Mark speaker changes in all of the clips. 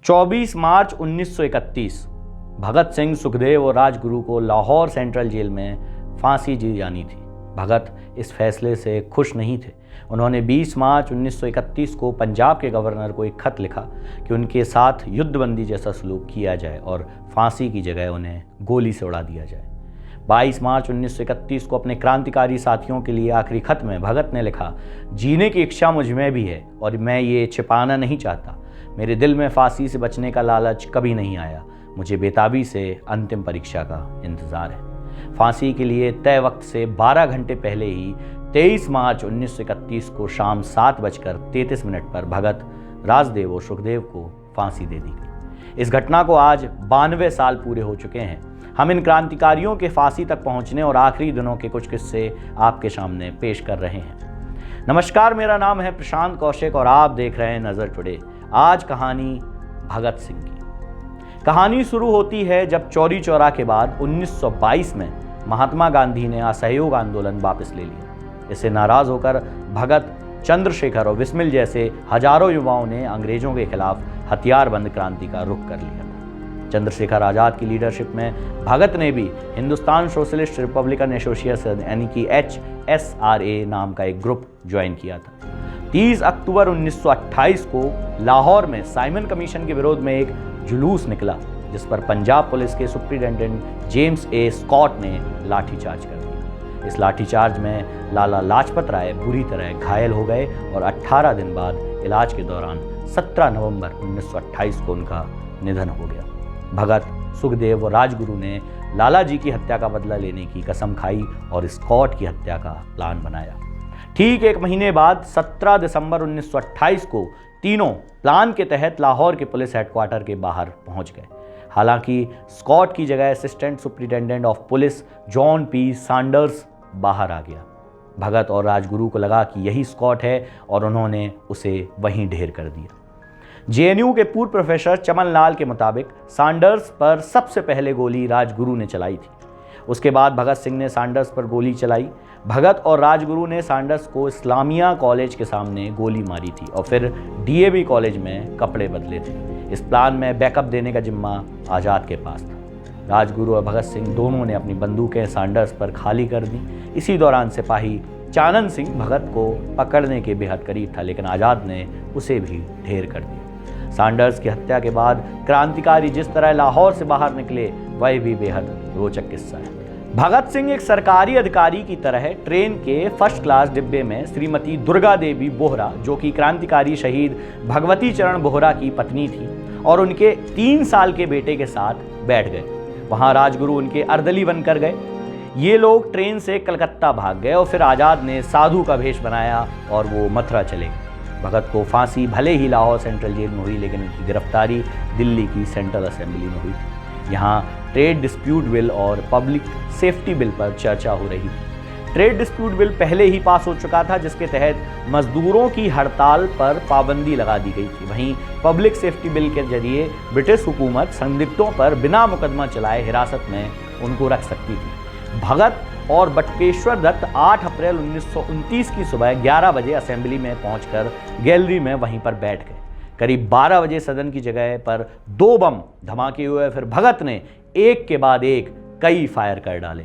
Speaker 1: 24 मार्च 1931 भगत सिंह, सुखदेव और राजगुरु को Lahore central jail में फांसी दी जानी थी। भगत इस फैसले से खुश नहीं थे। उन्होंने 20 मार्च 1931 को पंजाब के गवर्नर को एक खत लिखा कि उनके साथ युद्धबंदी जैसा सलूक किया जाए और फांसी की जगह उन्हें गोली से उड़ा दिया जाए। 22 मार्च 1931 को अपने क्रांतिकारी साथियों के लिए आखिरी खत में भगत ने लिखा, जीने की इच्छा मुझ में भी है और मैं ये छिपाना नहीं चाहता। मेरे दिल में फांसी से बचने का लालच कभी नहीं आया। मुझे बेताबी से अंतिम परीक्षा का इंतजार है। फांसी के लिए तय वक्त से 12 घंटे पहले ही 23 मार्च 1931 को शाम 7:33 पर भगत, राजदेव और सुखदेव को फांसी दे दी गई। इस घटना को आज 92 साल पूरे हो चुके हैं। हम इन क्रांतिकारियों के फांसी तक पहुंचने और आखिरी दिनों के कुछ किस्से आपके सामने पेश कर रहे हैं। नमस्कार, मेरा नाम है प्रशांत कौशिक और आप देख रहे हैं नजर टुडे। आज कहानी भगत सिंह की। कहानी शुरू होती है जब चौरी चौरा के बाद 1922 में महात्मा गांधी ने असहयोग आंदोलन वापस ले लिया। इससे नाराज होकर भगत, चंद्रशेखर और बिस्मिल जैसे हजारों युवाओं ने अंग्रेजों के खिलाफ हथियारबंद क्रांति का रुख कर लिया था। चंद्रशेखर आजाद की लीडरशिप में भगत ने भी हिंदुस्तान सोशलिस्ट रिपब्लिकन एसोसिएशन यानी कि HSRA नाम का एक ग्रुप ज्वाइन किया था। 30 अक्टूबर 1928 को लाहौर में साइमन कमीशन के विरोध में एक जुलूस निकला, जिस पर पंजाब पुलिस के सुप्रिंटेंडेंट जेम्स ए स्कॉट ने लाठीचार्ज कर दिया। इस लाठीचार्ज में लाला लाजपत राय बुरी तरह घायल हो गए और 18 दिन बाद इलाज के दौरान 17 नवंबर 1928 को उनका निधन हो गया। भगत, सुखदेव और राजगुरु ने लाला जी की हत्या का बदला लेने की कसम खाई और स्कॉट की हत्या का प्लान बनाया। ठीक एक महीने बाद 17 दिसंबर 1928 को तीनों प्लान के तहत लाहौर के पुलिस हेडक्वार्टर के बाहर पहुंच गए। हालांकि स्कॉट की जगह assistant superintendent of police John P Sanders बाहर आ गया। भगत और राजगुरु को लगा कि यही स्कॉट है और उन्होंने उसे वहीं ढेर कर दिया। JNU के पूर्व प्रोफेसर चमन लाल के मुताबिक सैंडर्स पर सबसे पहले गोली राजगुरु ने चलाई थी। उसके बाद भगत सिंह ने सैंडर्स पर गोली चलाई। भगत और राजगुरु ने सैंडर्स को इस्लामिया कॉलेज के सामने गोली मारी थी और फिर DAV कॉलेज में कपड़े बदले थे। इस प्लान में बैकअप देने का जिम्मा आज़ाद के पास था। राजगुरु और भगत सिंह दोनों ने अपनी बंदूकें सैंडर्स पर खाली कर दी। इसी दौरान सिपाही चानन सिंह भगत को पकड़ने के बेहद करीब था, लेकिन आज़ाद ने उसे भी ढेर कर दिया। सैंडर्स की हत्या के बाद क्रांतिकारी जिस तरह लाहौर से बाहर निकले, वह भी बेहद रोचक किस्सा है। भगत सिंह एक सरकारी अधिकारी की तरह ट्रेन के फर्स्ट क्लास डिब्बे में श्रीमती दुर्गा देवी बोहरा, जो कि क्रांतिकारी शहीद भगवती चरण बोहरा की पत्नी थी, और उनके 3 साल के बेटे के साथ बैठ गए। वहां राजगुरु उनके अर्दली बनकर गए। ये लोग ट्रेन से कलकत्ता भाग गए और फिर आज़ाद ने साधु का भेष बनाया और वो मथुरा चले गए। भगत को फांसी भले ही लाहौर सेंट्रल जेल में हुई, लेकिन उनकी गिरफ्तारी दिल्ली की सेंट्रल असेंबली में हुई थी। यहाँ ट्रेड डिस्प्यूट बिल और पब्लिक सेफ्टी बिल पर चर्चा हो रही थी। ट्रेड डिस्प्यूट बिल पहले ही पास हो चुका था, जिसके तहत मजदूरों की हड़ताल पर पाबंदी लगा दी गई थी। वहीं पब्लिक सेफ्टी बिल के जरिए ब्रिटिश हुकूमत संदिग्धों पर बिना मुकदमा चलाए हिरासत में उनको रख सकती थी। भगत और बटुकेश्वर दत्त 8 अप्रैल 1929 की सुबह 11 बजे असेंबली में पहुंचकर गैलरी में वहीं पर बैठ गए। करीब 12 बजे सदन की जगह पर 2 बम धमाके हुए। फिर भगत ने एक के बाद एक कई फायर कर डाले।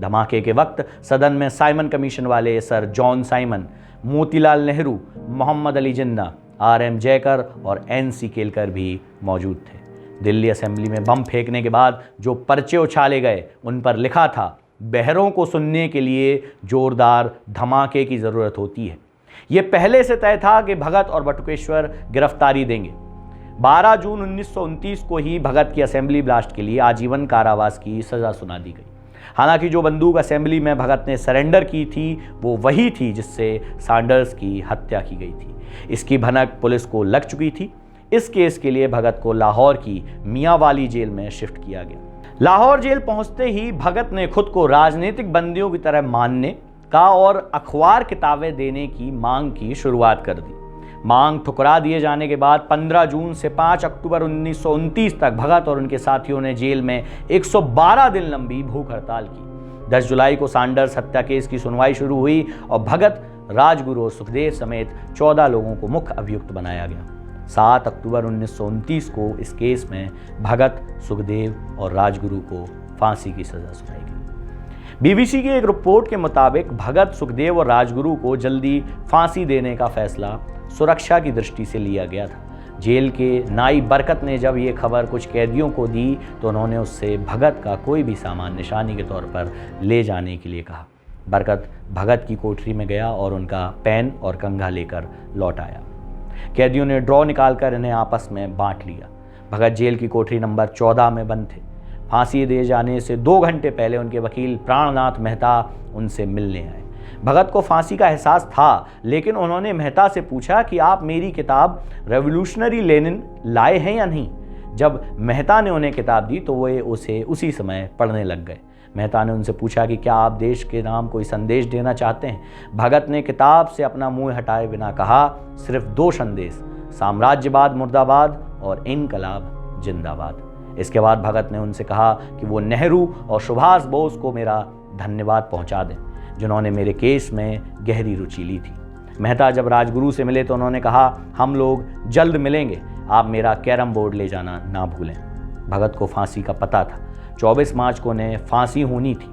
Speaker 1: धमाके के वक्त सदन में साइमन कमीशन वाले sir John Simon, Motilal Nehru, Mohammad Ali Jinnah, RM Jayakar और NC केलकर भी मौजूद थे। दिल्ली असेंबली में बम फेंकने के बाद जो पर्चे उछाले गए, उन पर लिखा था, बहरों को सुनने के लिए जोरदार धमाके की ज़रूरत होती है। यह पहले से तय था कि भगत और बटुकेश्वर गिरफ्तारी देंगे। 12 जून 1929 को ही भगत की असेंबली ब्लास्ट के लिए आजीवन कारावास की सज़ा सुना दी गई। हालांकि जो बंदूक असेंबली में भगत ने सरेंडर की थी, वो वही थी जिससे सैंडर्स की हत्या की गई थी। इसकी भनक पुलिस को लग चुकी थी। इस केस के लिए भगत को लाहौर की मियांवाली जेल में शिफ्ट किया गया। लाहौर जेल पहुंचते ही भगत ने खुद को राजनीतिक बंदियों की तरह मानने का और अखबार किताबें देने की मांग की शुरुआत कर दी। मांग ठुकरा दिए जाने के बाद 15 जून से 5 अक्टूबर 1929 तक भगत और उनके साथियों ने जेल में 112 दिन लंबी भूख हड़ताल की। 10 जुलाई को सैंडर्स हत्या केस की सुनवाई शुरू हुई और भगत, राजगुरु और सुखदेव समेत 14 लोगों को मुख्य अभियुक्त बनाया गया। 7 अक्टूबर 1929 को इस केस में भगत, सुखदेव और राजगुरु को फांसी की सज़ा सुनाई गई। बीबीसी की एक रिपोर्ट के मुताबिक भगत, सुखदेव और राजगुरु को जल्दी फांसी देने का फैसला सुरक्षा की दृष्टि से लिया गया था। जेल के नाई बरकत ने जब ये खबर कुछ कैदियों को दी तो उन्होंने उससे भगत का कोई भी सामान निशानी के तौर पर ले जाने के लिए कहा। बरकत भगत की कोठरी में गया और उनका पेन और कंघा लेकर लौट आया। कैदियों ने ड्रॉ निकालकर इन्हें आपस में बांट लिया। भगत जेल की कोठरी नंबर 14 में बंद थे। फांसी दिए जाने से 2 घंटे पहले उनके वकील प्राणनाथ मेहता उनसे मिलने आए। भगत को फांसी का एहसास था, लेकिन उन्होंने मेहता से पूछा कि आप मेरी किताब रेवोल्यूशनरी लेनिन लाए हैं या नहीं। जब मेहता ने उन्हें किताब दी तो वे उसे उसी समय पढ़ने लग गए। मेहता ने उनसे पूछा कि क्या आप देश के नाम कोई संदेश देना चाहते हैं। भगत ने किताब से अपना मुंह हटाए बिना कहा, सिर्फ 2 संदेश, साम्राज्यवाद मुर्दाबाद और इनकलाब जिंदाबाद। इसके बाद भगत ने उनसे कहा कि वो नेहरू और सुभाष बोस को मेरा धन्यवाद पहुंचा दें, जिन्होंने मेरे केस में गहरी रुचि ली थी। मेहता जब राजगुरु से मिले तो उन्होंने कहा, हम लोग जल्द मिलेंगे, आप मेरा कैरम बोर्ड ले जाना ना भूलें। भगत को फांसी का पता था। 24 मार्च को उन्हें फांसी होनी थी।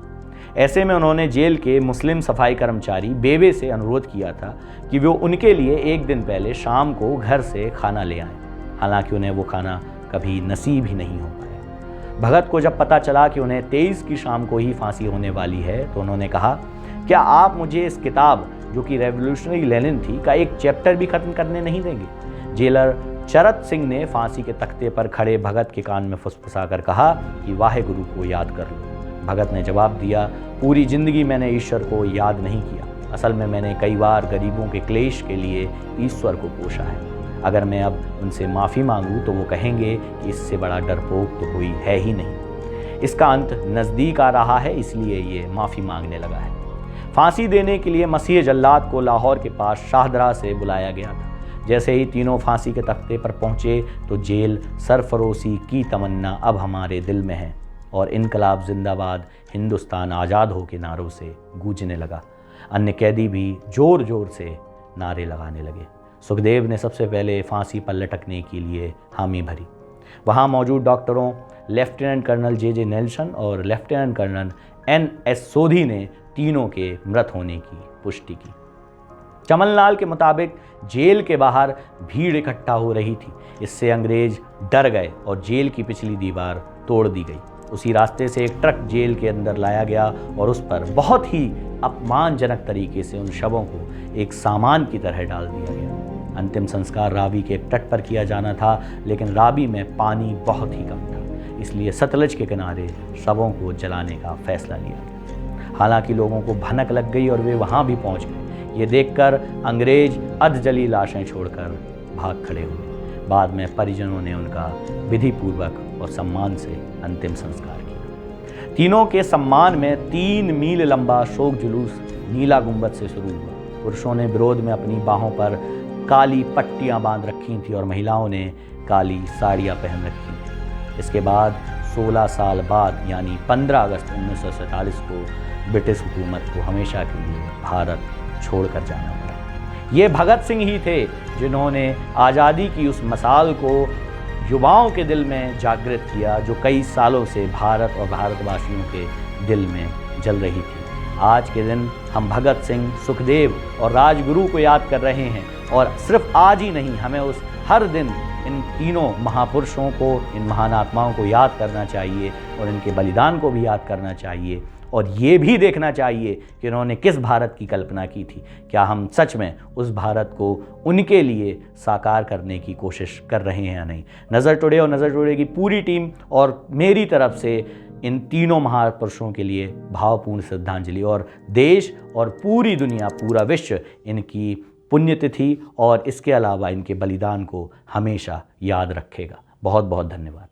Speaker 1: ऐसे में उन्होंने जेल के मुस्लिम सफाई कर्मचारी बेबे से अनुरोध किया था कि वो उनके लिए 1 दिन पहले शाम को घर से खाना ले आएं। हालांकि उन्हें वो खाना कभी नसीब ही नहीं हो पाया। भगत को जब पता चला कि उन्हें 23 की शाम को ही फांसी होने वाली है तो उन्होंने कहा, क्या आप मुझे इस किताब जो कि रेवोल्यूशनरी लेनिन थी का एक चैप्टर भी खत्म करने नहीं देंगे। जेलर चरत सिंह ने फांसी के तख्ते पर खड़े भगत के कान में फुसफुसाकर कहा कि वाहे गुरु को याद कर लो। भगत ने जवाब दिया, पूरी जिंदगी मैंने ईश्वर को याद नहीं किया। असल में मैंने कई बार गरीबों के क्लेश के लिए ईश्वर को पोषा है। अगर मैं अब उनसे माफ़ी मांगूं तो वो कहेंगे कि इससे बड़ा डरपोक तो कोई है ही नहीं। इसका अंत नज़दीक आ रहा है, इसलिए ये माफ़ी मांगने लगा है। फांसी देने के लिए मसीह जल्लाद को लाहौर के पास शाहदरा से बुलाया गया था। जैसे ही तीनों फांसी के तख्ते पर पहुंचे तो जेल सरफरोशी की तमन्ना अब हमारे दिल में है और इनकलाब जिंदाबाद, हिंदुस्तान आज़ाद हो के नारों से गूंजने लगा। अन्य कैदी भी जोर जोर से नारे लगाने लगे। सुखदेव ने सबसे पहले फांसी पर लटकने के लिए हामी भरी। वहाँ मौजूद डॉक्टरों लेफ्टिनेंट कर्नल जे नेल्सन और लेफ्टिनेंट कर्नल NS सोधी ने तीनों के मृत होने की पुष्टि की। चमनलाल के मुताबिक जेल के बाहर भीड़ इकट्ठा हो रही थी। इससे अंग्रेज डर गए और जेल की पिछली दीवार तोड़ दी गई। उसी रास्ते से एक ट्रक जेल के अंदर लाया गया और उस पर बहुत ही अपमानजनक तरीके से उन शवों को एक सामान की तरह डाल दिया गया। अंतिम संस्कार रावी के एक तट पर किया जाना था, लेकिन रावी में पानी बहुत ही कम था, इसलिए सतलज के किनारे शवों को जलाने का फैसला लिया गया। हालांकि लोगों को भनक लग गई और वे वहां भी पहुंच गए। ये देखकर अंग्रेज अधजली लाशें छोड़कर भाग खड़े हुए। बाद में परिजनों ने उनका विधिपूर्वक और सम्मान से अंतिम संस्कार किया। तीनों के सम्मान में 3 मील लंबा शोक जुलूस नीला गुंबद से शुरू हुआ। पुरुषों ने विरोध में अपनी बाहों पर काली पट्टियां बांध रखी थी और महिलाओं ने काली साड़ियां पहन रखी थी। इसके बाद 16 साल बाद यानी 15 अगस्त 1947 को ब्रिटिश हुकूमत को हमेशा के लिए भारत छोड़कर जाना पड़ा। ये भगत सिंह ही थे जिन्होंने आज़ादी की उस मसाल को युवाओं के दिल में जागृत किया, जो कई सालों से भारत और भारतवासियों के दिल में जल रही थी। आज के दिन हम भगत सिंह, सुखदेव और राजगुरु को याद कर रहे हैं और सिर्फ आज ही नहीं, हमें उस हर दिन इन तीनों महापुरुषों को, इन महान आत्माओं को याद करना चाहिए और इनके बलिदान को भी याद करना चाहिए और ये भी देखना चाहिए कि उन्होंने किस भारत की कल्पना की थी। क्या हम सच में उस भारत को उनके लिए साकार करने की कोशिश कर रहे हैं या नहीं। नज़र टुडे और नज़र टुडे की पूरी टीम और मेरी तरफ से इन तीनों महापुरुषों के लिए भावपूर्ण श्रद्धांजलि, और देश और पूरी दुनिया, पूरा विश्व इनकी पुण्यतिथि और इसके अलावा इनके बलिदान को हमेशा याद रखेगा। बहुत बहुत धन्यवाद।